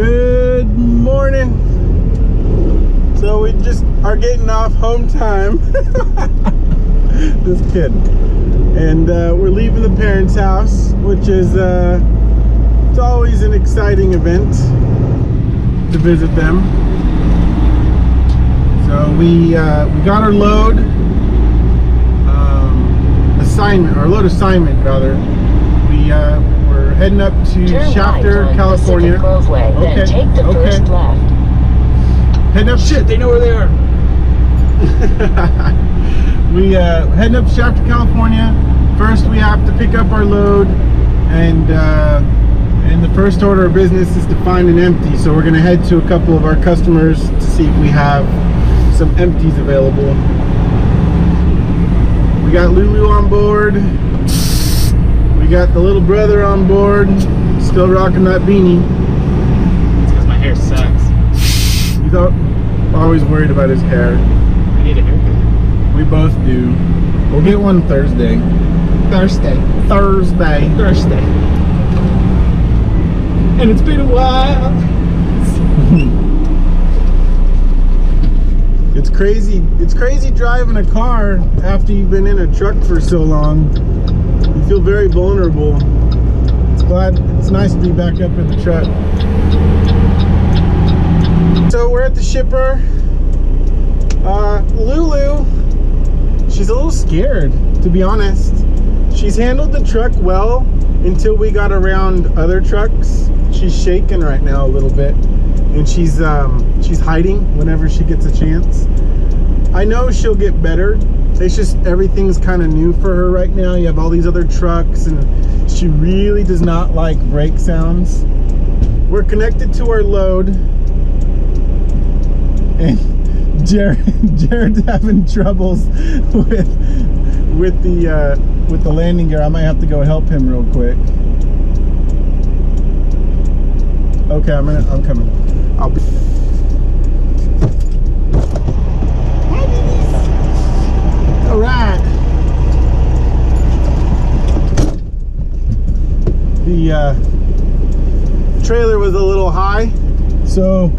Good morning. So we just are getting off home time. Just kidding. And we're leaving the parents' house, which is it's always an exciting event to visit them. So we got our load assignment rather. We're heading up to Shafter, California. Okay. Then take the first left. Heading up. Shit, they know where they are. We heading up to Shafter, California. First, we have to pick up our load, and the first order of business is to find an empty. So we're gonna head to a couple of our customers to see if we have some empties available. We got Lulu on board. We got the little brother on board, still rocking that beanie. It's because my hair sucks. He's always worried about his hair. I need a haircut. We both do. We'll get one Thursday. And it's been a while. It's crazy driving a car after you've been in a truck for so long. You feel very vulnerable. It's nice to be back up in the truck. So we're at the shipper. Lulu, she's a little scared, to be honest. She's handled the truck well until we got around other trucks. She's shaking right now a little bit, and she's hiding whenever she gets a chance. I know she'll get better. It's just everything's kind of new for her right now. You have all these other trucks, and she really does not like brake sounds. We're connected to our load, and Jared's having troubles with the landing gear. I might have to go help him real quick. Okay, I'm coming. I'll be. All right. The trailer was a little high, so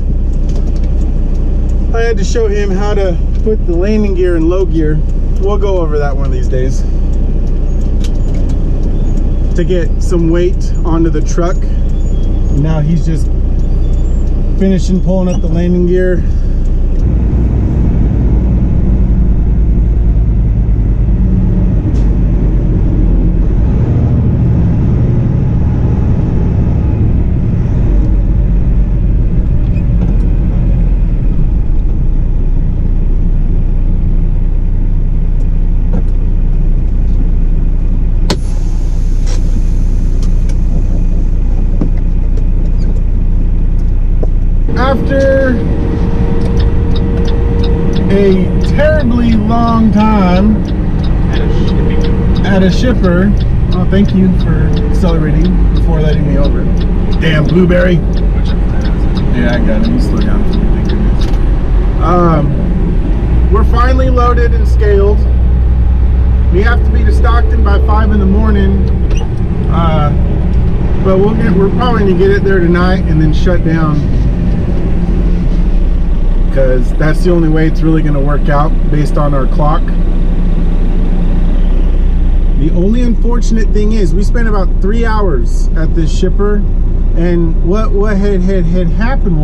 I had to show him how to put the landing gear in low gear. We'll go over that one of these days. To get some weight onto the truck. Now he's just finishing pulling up the landing gear. After a terribly long time at a shipper, oh, thank you for accelerating before letting me over. Damn blueberry. Yeah, I got him. You slow down for me, thank goodness. We're finally loaded and scaled. We have to be to Stockton by 5 in the morning, but we're probably gonna get it there tonight and then shut down, because that's the only way it's really going to work out based on our clock. The only unfortunate thing is we spent about 3 hours at this shipper, and what had happened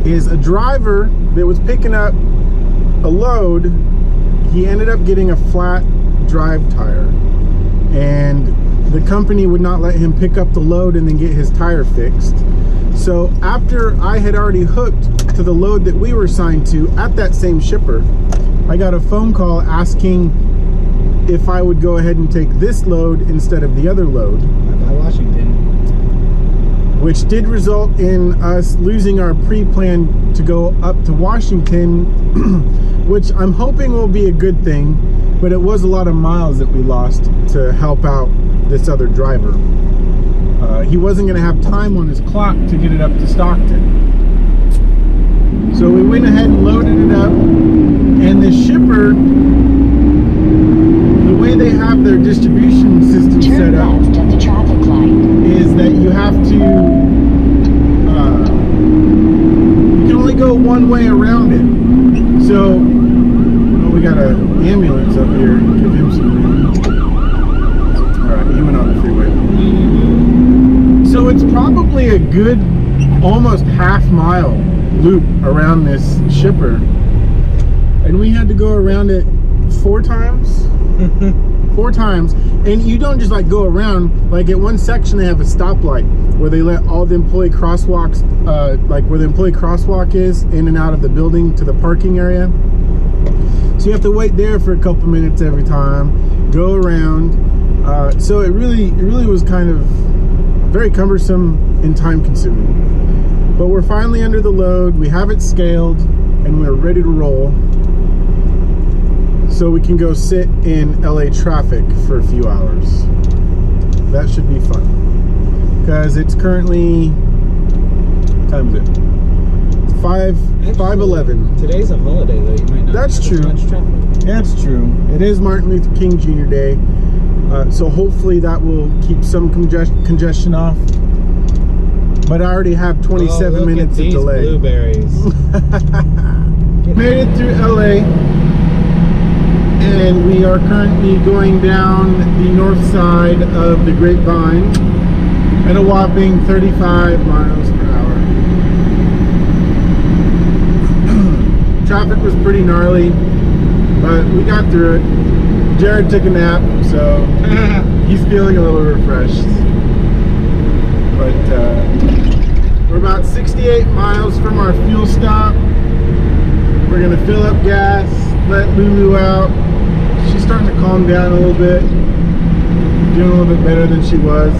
is a driver that was picking up a load, he ended up getting a flat drive tire, and the company would not let him pick up the load and then get his tire fixed. So after I had already hooked to the load that we were assigned to at that same shipper, I got a phone call asking if I would go ahead and take this load instead of the other load. By Washington. Which did result in us losing our pre-plan to go up to Washington, which I'm hoping will be a good thing, but it was a lot of miles that we lost to help out this other driver. He wasn't going to have time on his clock to get it up to Stockton. So we went ahead and loaded it up, and the shipper, the way they have their distribution system set up Turn left at the traffic light. is that you have to got an ambulance up here. Give him some room. Alright, he went on the freeway. So it's probably a good almost half-mile loop around this shipper. And we had to go around it 4 times. 4 times. And you don't just like go around. Like at one section they have a stoplight where they let all the employee crosswalks, like where the employee crosswalk is, in and out of the building to the parking area. So you have to wait there for a couple minutes every time, go around. So it really was kind of very cumbersome and time consuming. But we're finally under the load, we have it scaled, and we're ready to roll. So we can go sit in LA traffic for a few hours. That should be fun. Because it's currently, what time is it? 5:11. Today's a holiday though, you might not That's have true. as much traffic. That's true. It is Martin Luther King Jr. Day. So hopefully that will keep some congestion off. But I already have 27 minutes of delay. Blueberries. Made it through LA. And we are currently going down the north side of the Grapevine at a whopping 35 miles per hour. Traffic was pretty gnarly, but we got through it. Jared took a nap, so he's feeling a little refreshed. But we're about 68 miles from our fuel stop. We're gonna fill up gas, let Lulu out. She's starting to calm down a little bit, doing a little bit better than she was.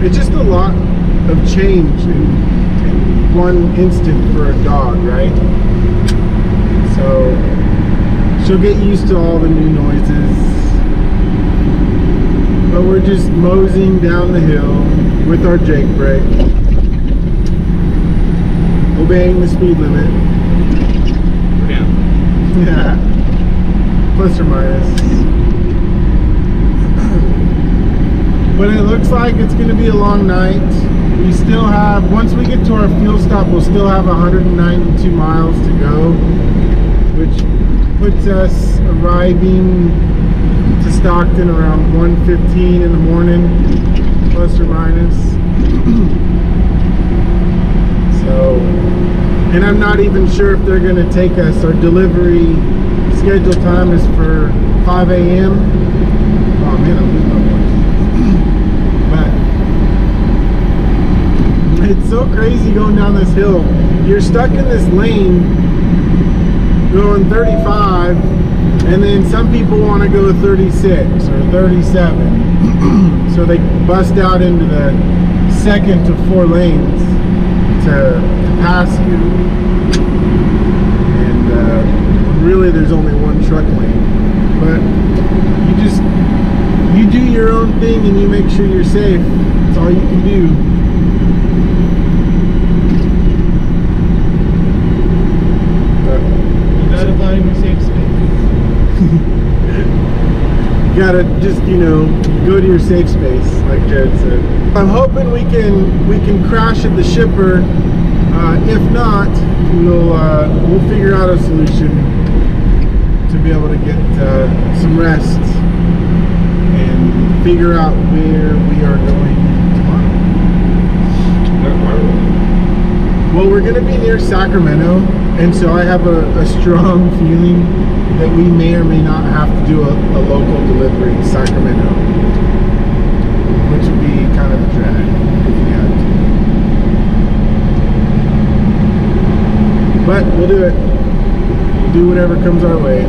It's just a lot of change in one instant for a dog, right? So she'll get used to all the new noises. But we're just moseying down the hill with our Jake brake, obeying the speed limit. We're down. Yeah. Plus or minus. But it looks like it's going to be a long night. We still have, once we get to our fuel stop, we'll still have 192 miles to go, which puts us arriving to Stockton around 1:15 in the morning, plus or minus. So, and I'm not even sure if they're going to take us. Our delivery schedule time is for 5 a.m. Oh man, I'm losing my voice. But it's so crazy going down this hill. You're stuck in this lane going 35, and then some people want to go 36 or 37. So they bust out into the second to 4 lanes to pass you. And really there's only one truck lane. But you do your own thing and you make sure you're safe. That's all you can do. You gotta find your safe space. You gotta just, go to your safe space, like Jared said. I'm hoping we can crash at the shipper. If not, we'll figure out a solution to be able to get some rest and figure out where we are going tomorrow. Well, we're going to be near Sacramento, and so I have a strong feeling that we may or may not have to do a local delivery in Sacramento, which would be kind of a drag if we had to. But we'll do it. We'll do whatever comes our way.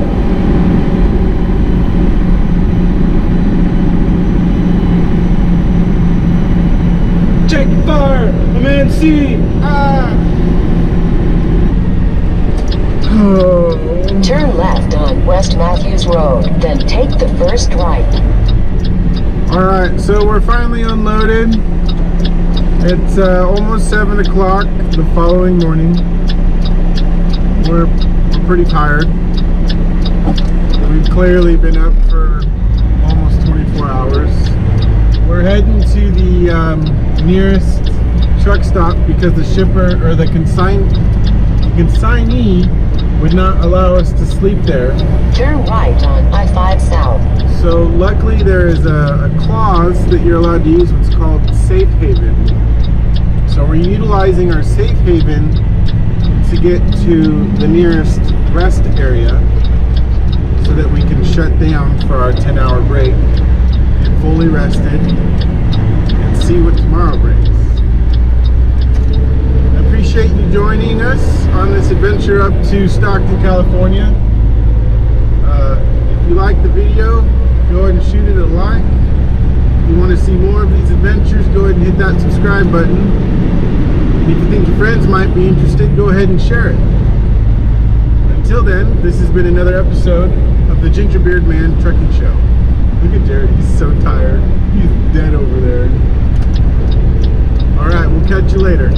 Check fire! I'm in C! Ah! Oh. Turn left on West Matthews Road, then take the first right. Alright, so we're finally unloaded. It's almost 7 o'clock the following morning. We're pretty tired. We've clearly been up for almost 24 hours. We're heading to the nearest truck stop because the shipper, or the consignee would not allow us to sleep there. Turn right on I-5 South. So luckily there is a clause that you're allowed to use what's called safe haven. So we're utilizing our safe haven to get to the nearest rest area so that we can shut down for our 10-hour break, get fully rested, and see what tomorrow brings. I appreciate you joining us on this adventure up to Stockton, California. If you like the video, go ahead and shoot it a like. If you want to see more of these adventures, go ahead and hit that subscribe button. And if you think your friends might be interested, go ahead and share it. Until then, this has been another episode of the Gingerbeard Man Trucking Show. Look at Jared, he's so tired. He's dead over there. Alright, we'll catch you later.